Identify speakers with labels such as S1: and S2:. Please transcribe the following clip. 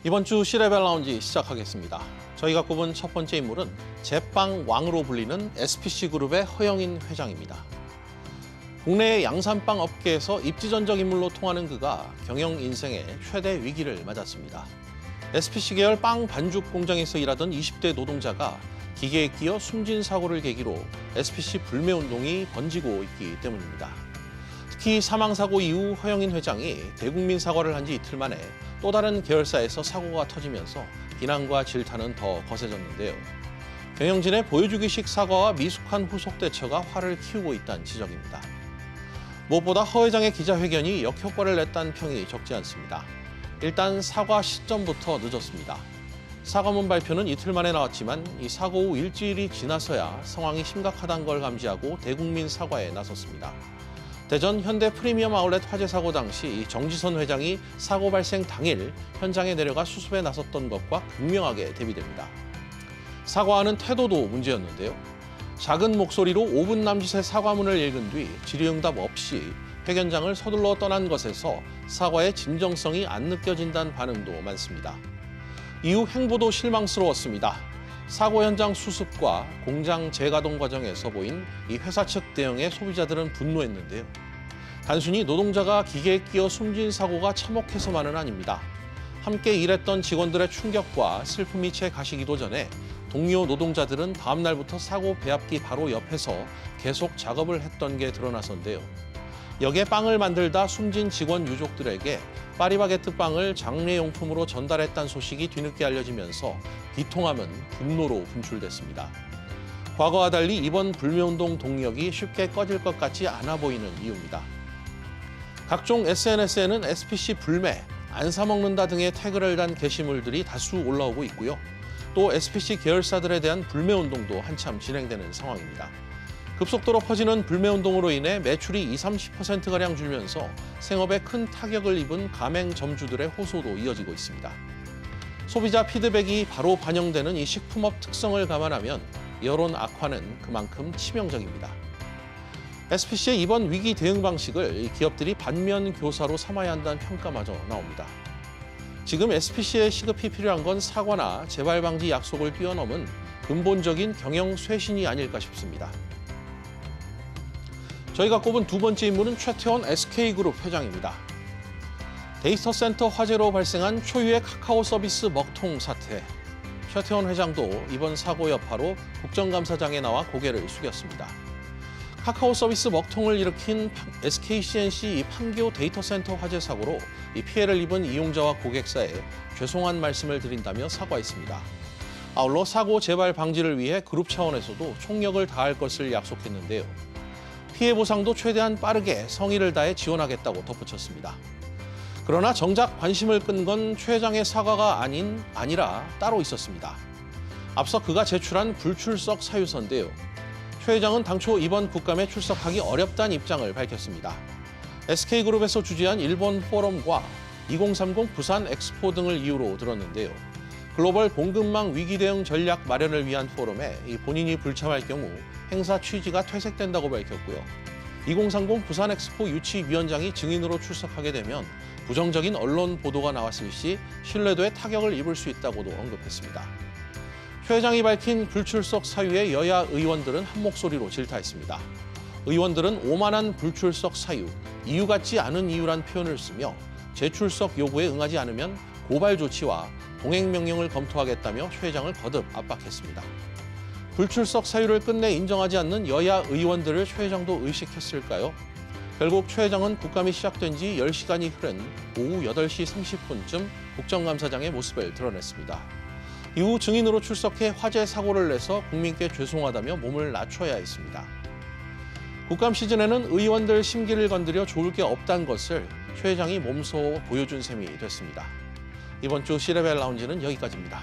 S1: 이번 주 C레벨 라운지 시작하겠습니다. 저희가 꼽은 첫 번째 인물은 제빵 왕으로 불리는 SPC 그룹의 허영인 회장입니다. 국내 양산빵 업계에서 입지전적 인물로 통하는 그가 경영 인생의 최대 위기를 맞았습니다. SPC 계열 빵 반죽 공장에서 일하던 20대 노동자가 기계에 끼어 숨진 사고를 계기로 SPC 불매운동이 번지고 있기 때문입니다. 특히 사망사고 이후 허영인 회장이 대국민 사과를 한 지 이틀 만에 또 다른 계열사에서 사고가 터지면서 비난과 질타는 더 거세졌는데요. 경영진의 보여주기식 사과와 미숙한 후속 대처가 화를 키우고 있다는 지적입니다. 무엇보다 허 회장의 기자회견이 역효과를 냈다는 평이 적지 않습니다. 일단 사과 시점부터 늦었습니다. 사과문 발표는 이틀 만에 나왔지만 이 사고 후 일주일이 지나서야 상황이 심각하다는 걸 감지하고 대국민 사과에 나섰습니다. 대전 현대 프리미엄 아울렛 화재 사고 당시 정지선 회장이 사고 발생 당일 현장에 내려가 수습에 나섰던 것과 극명하게 대비됩니다. 사과하는 태도도 문제였는데요. 작은 목소리로 5분 남짓의 사과문을 읽은 뒤 질의응답 없이 회견장을 서둘러 떠난 것에서 사과의 진정성이 안 느껴진다는 반응도 많습니다. 이후 행보도 실망스러웠습니다. 사고 현장 수습과 공장 재가동 과정에서 보인 이 회사 측 대응에 소비자들은 분노했는데요. 단순히 노동자가 기계에 끼어 숨진 사고가 참혹해서만은 아닙니다. 함께 일했던 직원들의 충격과 슬픔이 채 가시기도 전에 동료 노동자들은 다음 날부터 사고 배합기 바로 옆에서 계속 작업을 했던 게 드러나선데요. 여기에 빵을 만들다 숨진 직원 유족들에게 파리바게뜨 빵을 장례용품으로 전달했다는 소식이 뒤늦게 알려지면서 비통함은 분노로 분출됐습니다. 과거와 달리 이번 불매운동 동력이 쉽게 꺼질 것 같지 않아 보이는 이유입니다. 각종 SNS에는 SPC 불매, 안 사먹는다 등의 태그를 단 게시물들이 다수 올라오고 있고요. 또 SPC 계열사들에 대한 불매운동도 한참 진행되는 상황입니다. 급속도로 퍼지는 불매운동으로 인해 매출이 20-30%가량 줄면서 생업에 큰 타격을 입은 가맹점주들의 호소도 이어지고 있습니다. 소비자 피드백이 바로 반영되는 이 식품업 특성을 감안하면 여론 악화는 그만큼 치명적입니다. SPC의 이번 위기 대응 방식을 기업들이 반면 교사로 삼아야 한다는 평가마저 나옵니다. 지금 SPC에 시급히 필요한 건 사과나 재발 방지 약속을 뛰어넘은 근본적인 경영 쇄신이 아닐까 싶습니다. 저희가 꼽은 두 번째 인물은 최태원 SK그룹 회장입니다. 데이터 센터 화재로 발생한 초유의 카카오 서비스 먹통 사태. 최태원 회장도 이번 사고 여파로 국정감사장에 나와 고개를 숙였습니다. 카카오 서비스 먹통을 일으킨 SKCNC 판교 데이터 센터 화재 사고로 피해를 입은 이용자와 고객사에 죄송한 말씀을 드린다며 사과했습니다. 아울러 사고 재발 방지를 위해 그룹 차원에서도 총력을 다할 것을 약속했는데요. 피해 보상도 최대한 빠르게 성의를 다해 지원하겠다고 덧붙였습니다. 그러나 정작 관심을 끈 건 최 회장의 사과가 아니라 따로 있었습니다. 앞서 그가 제출한 불출석 사유서인데요. 최 회장은 당초 이번 국감에 출석하기 어렵다는 입장을 밝혔습니다. SK그룹에서 주재한 일본 포럼과 2030 부산 엑스포 등을 이유로 들었는데요. 글로벌 공급망 위기 대응 전략 마련을 위한 포럼에 본인이 불참할 경우 행사 취지가 퇴색된다고 밝혔고요. 2030 부산 엑스포 유치위원장이 증인으로 출석하게 되면 부정적인 언론 보도가 나왔을 시 신뢰도에 타격을 입을 수 있다고도 언급했습니다. 최 회장이 밝힌 불출석 사유에 여야 의원들은 한 목소리로 질타했습니다. 의원들은 오만한 불출석 사유, 이유 같지 않은 이유란 표현을 쓰며 재출석 요구에 응하지 않으면 고발 조치와 동행 명령을 검토하겠다며 최 회장을 거듭 압박했습니다. 불출석 사유를 끝내 인정하지 않는 여야 의원들을 최 회장도 의식했을까요? 결국 최 회장은 국감이 시작된 지 10시간이 흐른 오후 8시 30분쯤 국정감사장의 모습을 드러냈습니다. 이후 증인으로 출석해 화재 사고를 내서 국민께 죄송하다며 몸을 낮춰야 했습니다. 국감 시즌에는 의원들 심기를 건드려 좋을 게 없다는 것을 최 회장이 몸소 보여준 셈이 됐습니다. 이번 주 C레벨 라운지는 여기까지입니다.